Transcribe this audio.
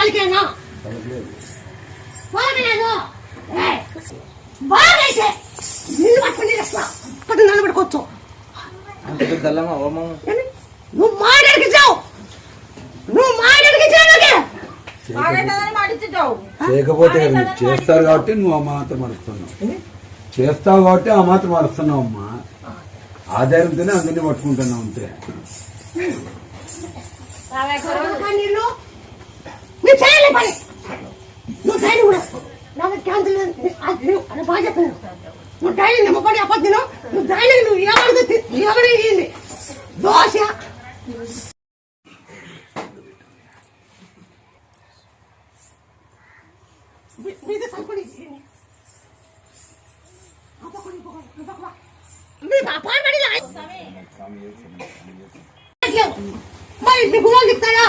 పలికేనా పలకలేదు బాగైతే నీళ్ళు పట్టుకుని పది నాన్న పడుకోవచ్చు నువ్వు మాట్లాడికిచ్చావు చేయకపోతే చేస్తారు కాబట్టి నువ్వు ఆ మాత్రం అరుస్తున్నావు చేస్తావు కాబట్టి ఆ మాత్రం అరుస్తున్నావు అమ్మా ఆధారంతోనే అందరినీ పట్టుకుంటున్నావు అంతే నువ్వు డైలీ కూడా నాకు క్యాన్సిల్ అని బాగా చెప్పాను నువ్వు డైలీ నిమ్మపడి అప్పద్దిను నువ్వు డైలీ నువ్వు ఎవరు ఇయ్యింది దోశ మరి మీకు చెప్తారా